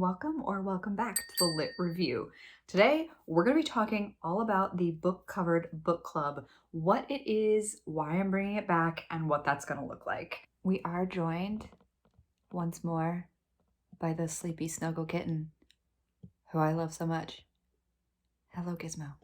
welcome or welcome back to the Lit Review. Today, we're going to be talking all about the Book Covered Book Club, what it is, why I'm bringing it back, and what that's going to look like. We are joined once more by the sleepy snuggle kitten, who I love so much. Hello, Gizmo.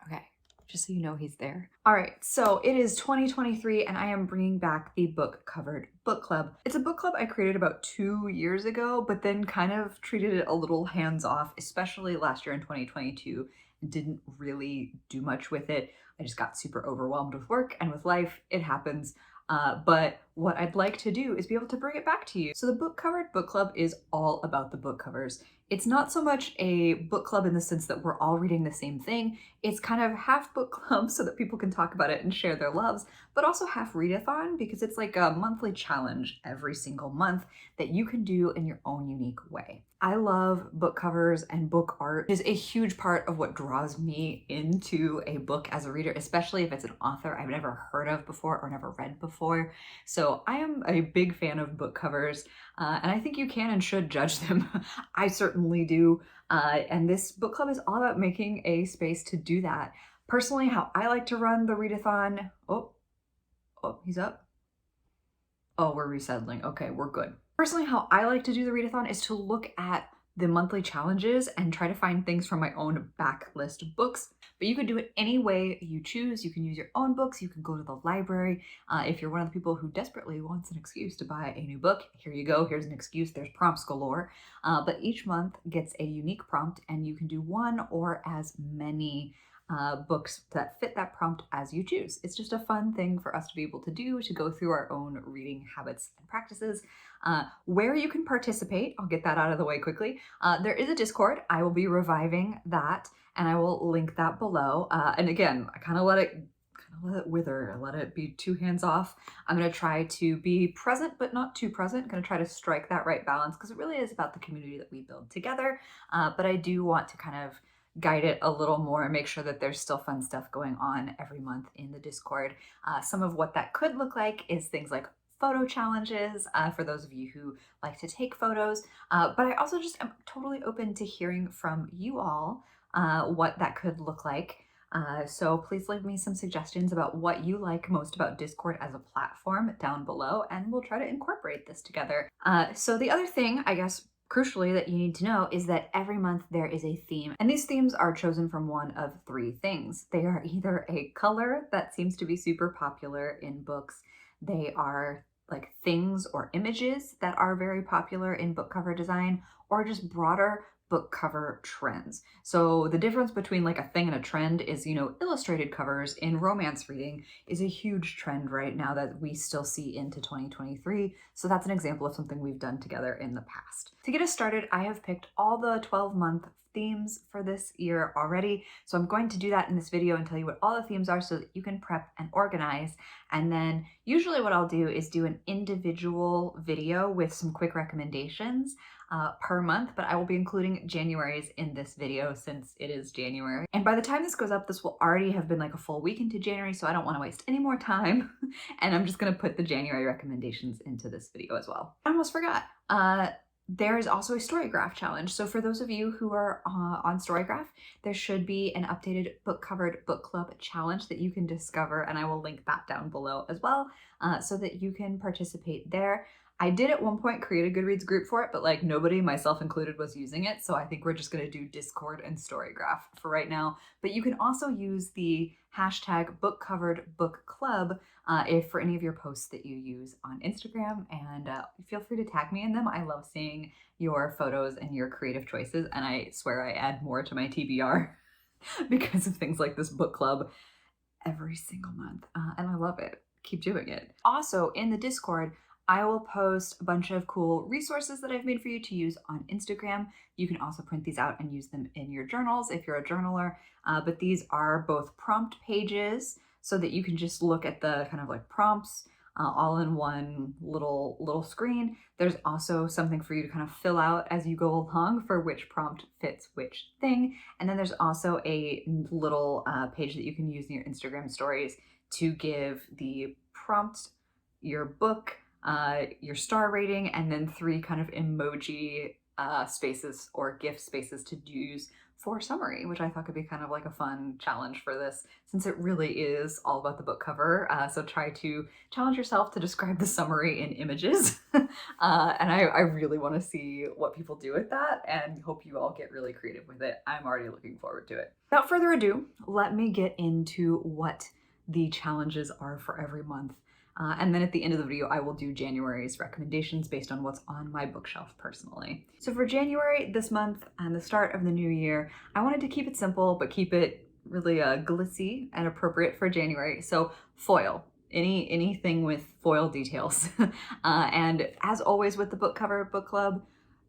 Okay, just so you know he's there. All right, so it is 2023 and I am bringing back the Book Covered Book Club. It's a book club I created about 2 years ago, but then kind of treated it a little hands-off, especially last year in 2022, and didn't really do much with it. I just got super overwhelmed with work and with life. It happens. But what I'd like to do is be able to bring it back to you. So the Book Covered Book Club is all about the book covers. It's not so much a book club in the sense that we're all reading the same thing. It's kind of half book club so that people can talk about it and share their loves, but also half readathon because it's like a monthly challenge every single month that you can do in your own unique way. I love book covers and book art. It is a huge part of what draws me into a book as a reader, especially if it's an author I've never heard of before or never read before. So I am a big fan of book covers, and I think you can and should judge them. I certainly do. And this book club is all about making a space to do that. Personally, how I like to run the readathon. Oh, he's up. Oh, we're resettling. Okay, we're good. Personally, how I like to do the readathon is to look at the monthly challenges and try to find things from my own backlist books. But you can do it any way you choose. You can use your own books. You can go to the library. If you're one of the people who desperately wants an excuse to buy a new book, here you go. Here's an excuse. There's prompts galore. But each month gets a unique prompt, and you can do one or as many books that fit that prompt as you choose. It's just a fun thing for us to be able to do, to go through our own reading habits and practices. Where you can participate, I'll get that out of the way quickly. There is a Discord. I will be reviving that, and I will link that below. And again, I kind of let it wither, let it be too hands off. I'm going to try to be present, but not too present. Going to try to strike that right balance because it really is about the community that we build together. But I do want to kind of guide it a little more and make sure that there's still fun stuff going on every month in the Discord. Some of what that could look like is things like photo challenges for those of you who like to take photos. But I also just am totally open to hearing from you all what that could look like. So please leave me some suggestions about what you like most about Discord as a platform down below, and we'll try to incorporate this together. So the other thing, I guess, crucially, that you need to know is that every month there is a theme, and these themes are chosen from one of three things. They are either a color that seems to be super popular in books, they are like things or images that are very popular in book cover design, or just broader book cover trends. So the difference between like a thing and a trend is, illustrated covers in romance reading is a huge trend right now that we still see into 2023. So that's an example of something we've done together in the past. To get us started, I have picked all the 12-month themes for this year already. So I'm going to do that in this video and tell you what all the themes are so that you can prep and organize. And then usually what I'll do is do an individual video with some quick recommendations per month, but I will be including January's in this video since it is January. And by the time this goes up, this will already have been like a full week into January, so I don't want to waste any more time. And I'm just going to put the January recommendations into this video as well. I almost forgot. There is also a Storygraph challenge. So for those of you who are on Storygraph, there should be an updated Book Covered Book Club challenge that you can discover, and I will link that down below as well so that you can participate there. I did at one point create a Goodreads group for it, but like nobody, myself included, was using it. So I think we're just going to do Discord and Storygraph for right now. But you can also use the hashtag Book Covered Book Club if for any of your posts that you use on Instagram, and feel free to tag me in them. I love seeing your photos and your creative choices, and I swear I add more to my TBR because of things like this book club every single month, and I love it. Keep doing it. Also in the Discord, I will post a bunch of cool resources that I've made for you to use on Instagram. You can also print these out and use them in your journals if you're a journaler. But these are both prompt pages so that you can just look at the kind of like prompts all in one little screen. There's also something for you to kind of fill out as you go along for which prompt fits which thing. And then there's also a little page that you can use in your Instagram stories to give the prompt, your book, your star rating, and then 3 kind of emoji spaces or gift spaces to use for summary, which I thought could be kind of like a fun challenge for this, since it really is all about the book cover. So try to challenge yourself to describe the summary in images. And I really want to see what people do with that, and hope you all get really creative with it. I'm already looking forward to it. Without further ado, let me get into what the challenges are for every month. And then at the end of the video, I will do January's recommendations based on what's on my bookshelf personally. So for January, this month, and the start of the new year, I wanted to keep it simple, but keep it really glitzy and appropriate for January. So foil, anything with foil details. And as always with the book cover book club,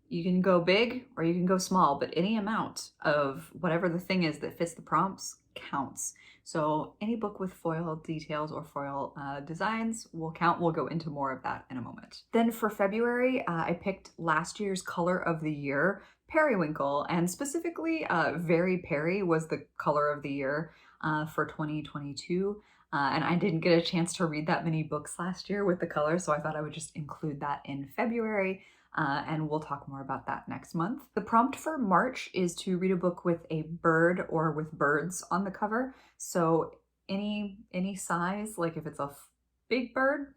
you can go big or you can go small, but any amount of whatever the thing is that fits the prompts counts. So any book with foil details or foil designs will count. We'll go into more of that in a moment. Then for February, I picked last year's color of the year, Periwinkle, and specifically Very Peri was the color of the year for 2022. And I didn't get a chance to read that many books last year with the color, so I thought I would just include that in February. And we'll talk more about that next month. The prompt for March is to read a book with a bird or with birds on the cover. So any size, like if it's a big bird,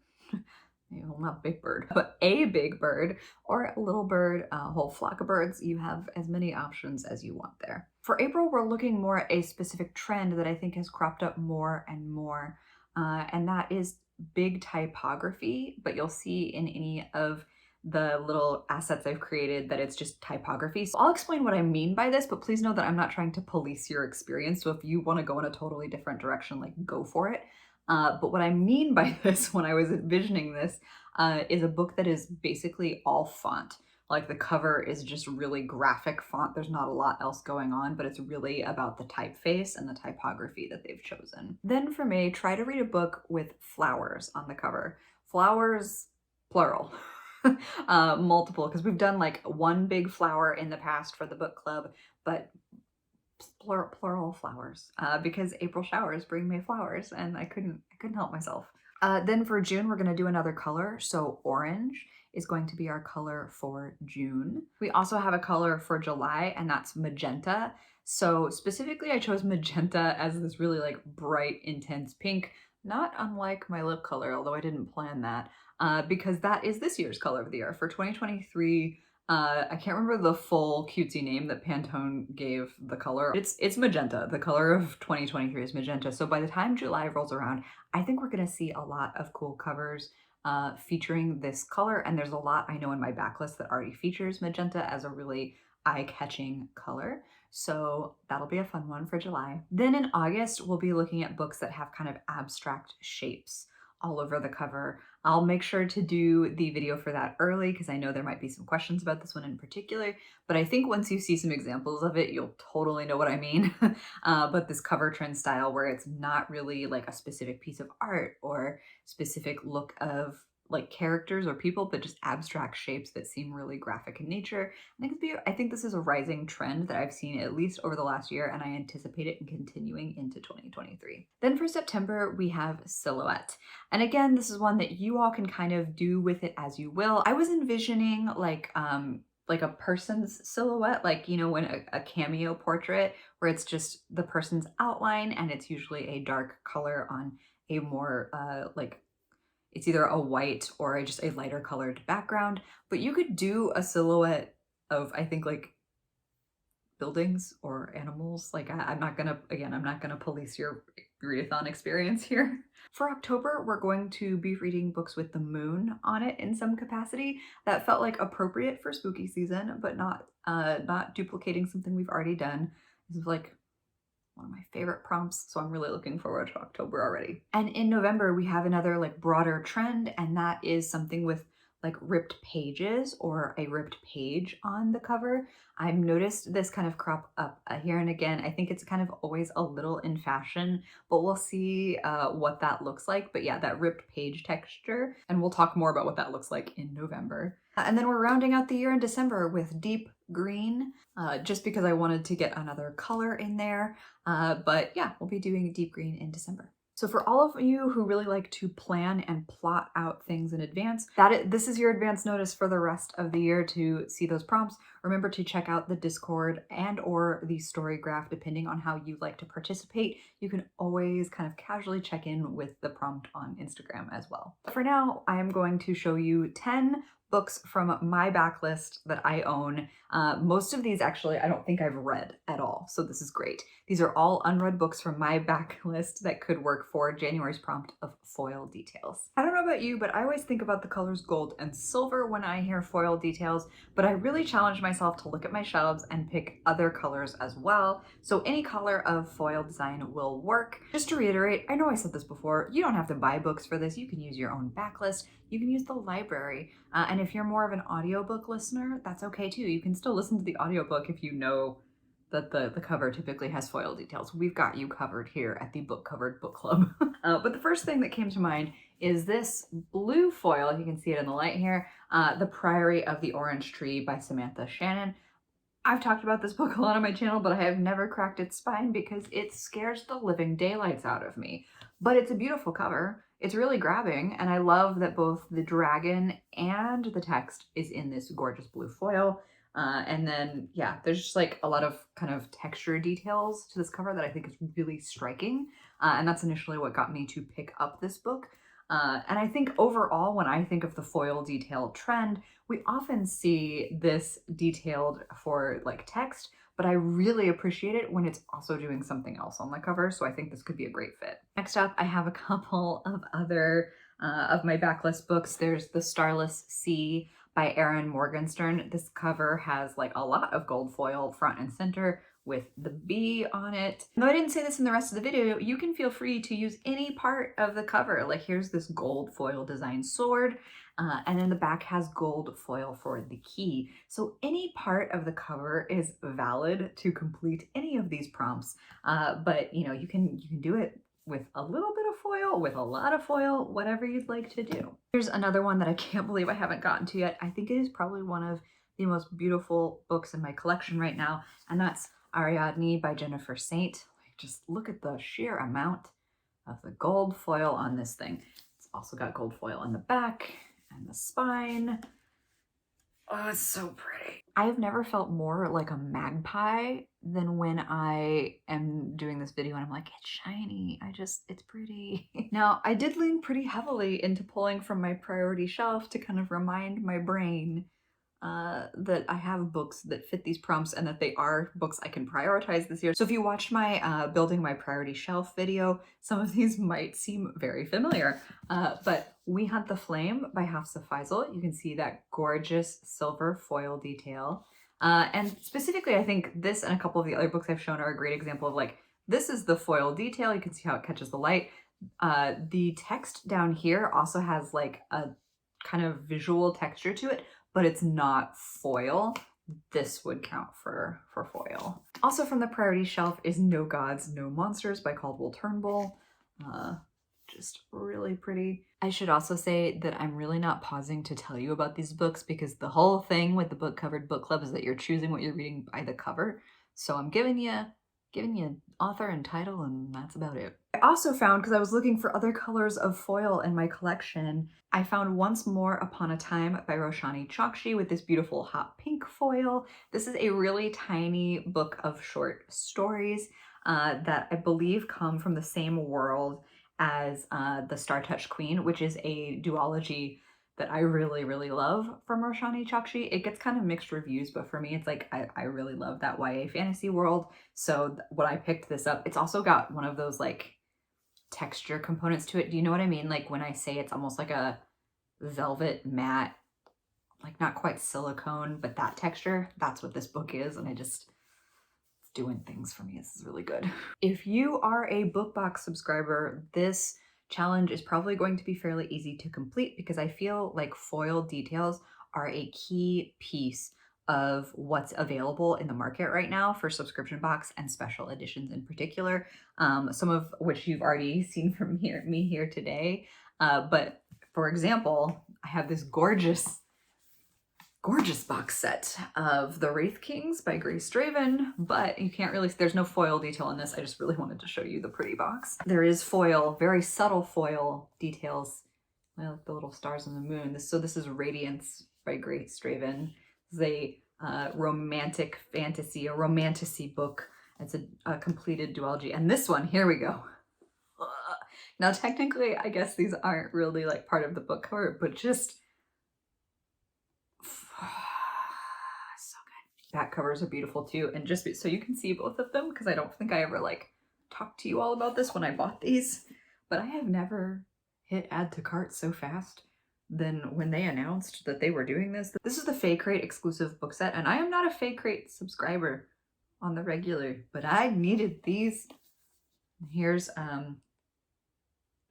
well, not big bird, but a big bird, or a little bird, a whole flock of birds, you have as many options as you want there. For April, we're looking more at a specific trend that I think has cropped up more and more, and that is big typography, but you'll see in any of the little assets I've created that it's just typography. So I'll explain what I mean by this, but please know that I'm not trying to police your experience. So if you want to go in a totally different direction, like go for it. But what I mean by this when I was envisioning this is a book that is basically all font. Like the cover is just really graphic font. There's not a lot else going on, but it's really about the typeface and the typography that they've chosen. Then for May, try to read a book with flowers on the cover. Flowers, plural. Multiple, because we've done like one big flower in the past for the book club, but plural flowers, because April showers bring May flowers, and I couldn't help myself. Then for June, we're going to do another color. So orange is going to be our color for June. We also have a color for July, and that's magenta. So specifically, I chose magenta as this really like bright, intense pink, not unlike my lip color, although I didn't plan that. Because that is this year's color of the year. For 2023, I can't remember the full cutesy name that Pantone gave the color. It's magenta. The color of 2023 is magenta. So by the time July rolls around, I think we're gonna see a lot of cool covers featuring this color. And there's a lot I know in my backlist that already features magenta as a really eye-catching color. So that'll be a fun one for July. Then in August, we'll be looking at books that have kind of abstract shapes all over the cover. I'll make sure to do the video for that early because I know there might be some questions about this one in particular, but I think once you see some examples of it, you'll totally know what I mean. But this cover trend style where it's not really like a specific piece of art or specific look of like characters or people, but just abstract shapes that seem really graphic in nature. I think this is a rising trend that I've seen at least over the last year, and I anticipate it continuing into 2023. Then for September, we have Silhouette. And again, this is one that you all can kind of do with it as you will. I was envisioning like a person's silhouette, like, you know, when a cameo portrait where it's just the person's outline and it's usually a dark color on a more it's either a white or just a lighter colored background, but you could do a silhouette of, I think, like buildings or animals. Like I'm not gonna police your readathon experience here. For October, we're going to be reading books with the moon on it in some capacity. That felt like appropriate for spooky season, but not duplicating something we've already done. This is like one of my favorite prompts, so I'm really looking forward to October already. And in November, we have another like broader trend, and that is something with like ripped pages or a ripped page on the cover. I've noticed this kind of crop up here and again. I think it's kind of always a little in fashion, but we'll see what that looks like. But yeah, that ripped page texture, and we'll talk more about what that looks like in November. And then we're rounding out the year in December with deep green, just because I wanted to get another color in there. But yeah, we'll be doing deep green in December. So for all of you who really like to plan and plot out things in advance, this is your advance notice for the rest of the year to see those prompts. Remember to check out the Discord and or the story graph, depending on how you like to participate. You can always kind of casually check in with the prompt on Instagram as well. For now, I am going to show you 10 books from my backlist that I own. Most of these actually I don't think I've read at all, so this is great. These are all unread books from my backlist that could work for January's prompt of foil details. I don't know about you, but I always think about the colors gold and silver when I hear foil details, but I really challenge myself to look at my shelves and pick other colors as well, so any color of foil design will work. Just to reiterate, I know I said this before, you don't have to buy books for this, you can use your own backlist, you can use the library, and if you're more of an audiobook listener, that's okay too. You can still listen to the audiobook if you know that the cover typically has foil details. We've got you covered here at the Book Covered Book Club. But the first thing that came to mind is this blue foil. You can see it in the light here, The Priory of the Orange Tree by Samantha Shannon. I've talked about this book a lot on my channel, but I have never cracked its spine because it scares the living daylights out of me. But it's a beautiful cover. It's really grabbing, and I love that both the dragon and the text is in this gorgeous blue foil. And then, yeah, there's just like a lot of kind of texture details to this cover that I think is really striking. And that's initially what got me to pick up this book. And I think overall, when I think of the foil detail trend, we often see this detailed for like text, but I really appreciate it when it's also doing something else on the cover. So I think this could be a great fit. Next up, I have a couple of other of my backlist books. There's The Starless Sea by Erin Morgenstern. This cover has like a lot of gold foil front and center with the bee on it. Though I didn't say this in the rest of the video, you can feel free to use any part of the cover. Like here's this gold foil design sword, and then the back has gold foil for the key. So any part of the cover is valid to complete any of these prompts, but you know, you can do it with a little bit of foil, with a lot of foil, whatever you'd like to do. Here's another one that I can't believe I haven't gotten to yet. I think it is probably one of the most beautiful books in my collection right now, and that's Ariadne by Jennifer Saint. Just look at the sheer amount of the gold foil on this thing. It's also got gold foil on the back and the spine. Oh, it's so pretty. I have never felt more like a magpie than when I am doing this video and I'm like, it's shiny. It's pretty. Now, I did lean pretty heavily into pulling from my priority shelf to kind of remind my brain that I have books that fit these prompts and that they are books I can prioritize this year. So if you watched my building my priority shelf video, some of these might seem very familiar. But We Hunt the Flame by Hafsa Faisal. You can see that gorgeous silver foil detail. And specifically, I think this and a couple of the other books I've shown are a great example of like, this is the foil detail. You can see how it catches the light. The text down here also has like a kind of visual texture to it, but it's not foil. This would count for foil. Also from the priority shelf is No Gods, No Monsters by Caldwell Turnbull. Just really pretty. I should also say that I'm really not pausing to tell you about these books because the whole thing with the Book Covered Book Club is that you're choosing what you're reading by the cover. So I'm giving you author and title, and that's about it. I also found, because I was looking for other colors of foil in my collection, I found Once More Upon a Time by Roshani Chokshi with this beautiful hot pink foil. This is a really tiny book of short stories that I believe come from the same world as The Star Touched Queen, which is a duology that I really, really love from Roshani Chokshi. It gets kind of mixed reviews, but for me, it's like, I really love that YA fantasy world. So when I picked this up, it's also got one of those like texture components to it. Do you know what I mean? Like when I say it's almost like a velvet matte, like not quite silicone, but that texture, that's what this book is. And it's doing things for me. This is really good. If you are a BookBox subscriber, this challenge is probably going to be fairly easy to complete because I feel like foil details are a key piece of what's available in the market right now for subscription box and special editions in particular, some of which you've already seen from me here today. But for example, I have this gorgeous gorgeous box set of The Wraith Kings by Grace Draven, but you can't really, there's no foil detail in this. I just really wanted to show you the pretty box. There is foil, very subtle foil details. I like the little stars on the moon. So this is Radiance by Grace Draven. It's a romantic fantasy, a romantasy book. It's a completed duology. And this one, here we go. Now, technically, I guess these aren't really like part of the book cover, but just so good. Back covers are beautiful too. And just so you can see both of them, because I don't think I ever like talked to you all about this when I bought these, but I have never hit add to cart so fast than when they announced that they were doing this. This is the Fae Crate exclusive book set, and I am not a Fae Crate subscriber on the regular, but I needed these. Here's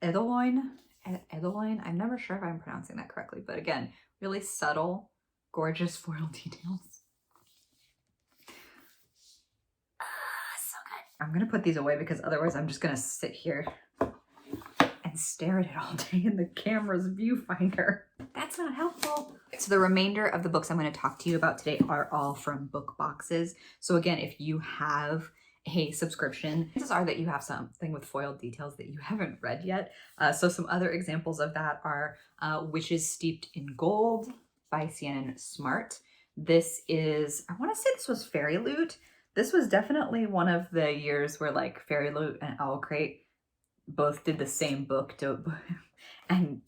Edeloin. I'm never sure if I'm pronouncing that correctly, but again, really subtle, gorgeous foil details. So good. I'm gonna put these away because otherwise I'm just gonna sit here and stare at it all day in the camera's viewfinder. That's not helpful. So the remainder of the books I'm going to talk to you about today are all from book boxes. So again, if you have a subscription, chances are that you have something with foiled details that you haven't read yet. So some other examples of that are Witches Steeped in Gold by Shannon Smart. This is, I want to say this was Fairy Loot. This was definitely one of the years where like Fairy Loot and Owl Crate both did the same book and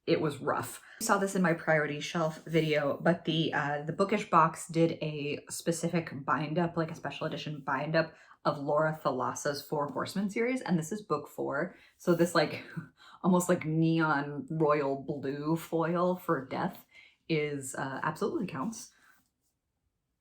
it was rough. I saw this in my priority shelf video, but the Bookish box did a specific bind up, like a special edition bind up of Laura Thalassa's Four Horsemen series, and this is book 4. So this like almost like neon royal blue foil for death is absolutely counts.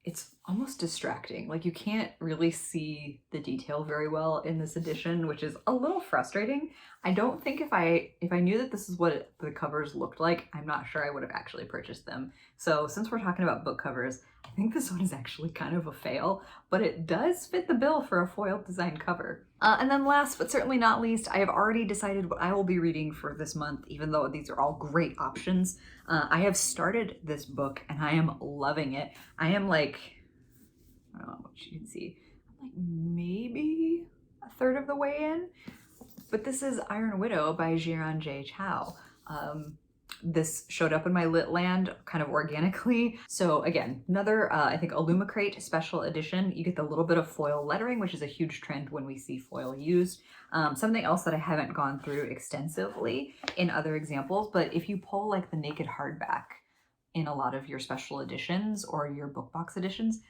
It's almost distracting. Like you can't really see the detail very well in this edition, which is a little frustrating. I don't think if I knew that this is what the covers looked like, I'm not sure I would have actually purchased them. So since we're talking about book covers, I think this one is actually kind of a fail, but it does fit the bill for a foil design cover. And then last but certainly not least, I have already decided what I will be reading for this month, even though these are all great options. I have started this book and I am loving it. I am like, I don't know what you can see, I'm like maybe a third of the way in, but this is Iron Widow by Jiran J. Chow. This showed up in my lit land kind of organically. So again, another, I think Illumicrate special edition. You get the little bit of foil lettering, which is a huge trend when we see foil used. Something else that I haven't gone through extensively in other examples, but if you pull like the naked hardback in a lot of your special editions or your book box editions,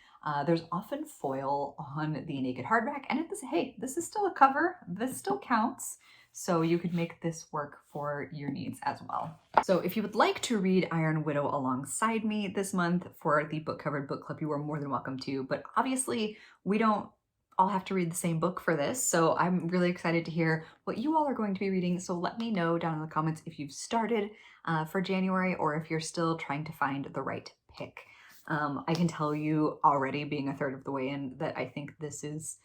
there's often foil on the naked hardback, and hey, this is still a cover. This still counts. So you could make this work for your needs as well. So if you would like to read Iron Widow alongside me this month for the Book Covered Book Club, you are more than welcome to, but obviously we don't all have to read the same book for this. So I'm really excited to hear what you all are going to be reading. So let me know down in the comments if you've started for January or if you're still trying to find the right pick. I can tell you already, being a third of the way in, that I think this is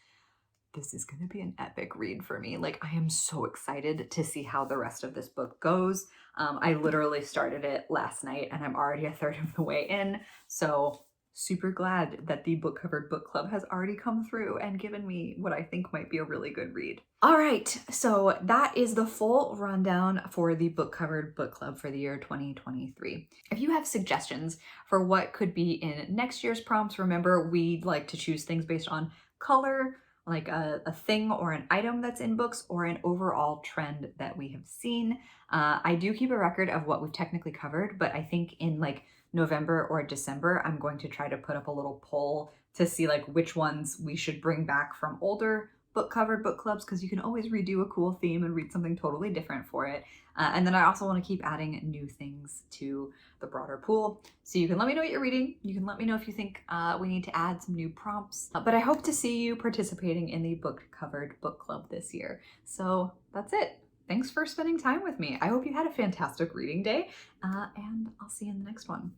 going to be an epic read for me. Like, I am so excited to see how the rest of this book goes. I literally started it last night and I'm already a third of the way in. So super glad that the Book Covered Book Club has already come through and given me what I think might be a really good read. All right, so that is the full rundown for the Book Covered Book Club for the year 2023. If you have suggestions for what could be in next year's prompts, remember we like to choose things based on color, like a thing or an item that's in books, or an overall trend that we have seen. I do keep a record of what we've technically covered, but I think in like November or December, I'm going to try to put up a little poll to see like which ones we should bring back from older book covered book clubs, because you can always redo a cool theme and read something totally different for it. And then I also want to keep adding new things to the broader pool. So you can let me know what you're reading. You can let me know if you think we need to add some new prompts. But I hope to see you participating in the Book Covered Book Club this year. So that's it. Thanks for spending time with me. I hope you had a fantastic reading day, and I'll see you in the next one.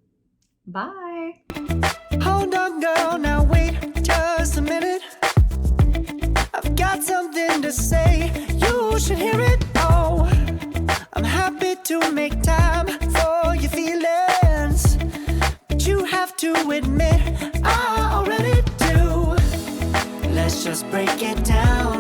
Bye. Hold on, girl, now wait just a minute. I've got something to say, you should hear it. Oh, I'm happy to make time for your feelings, but you let's just break it down.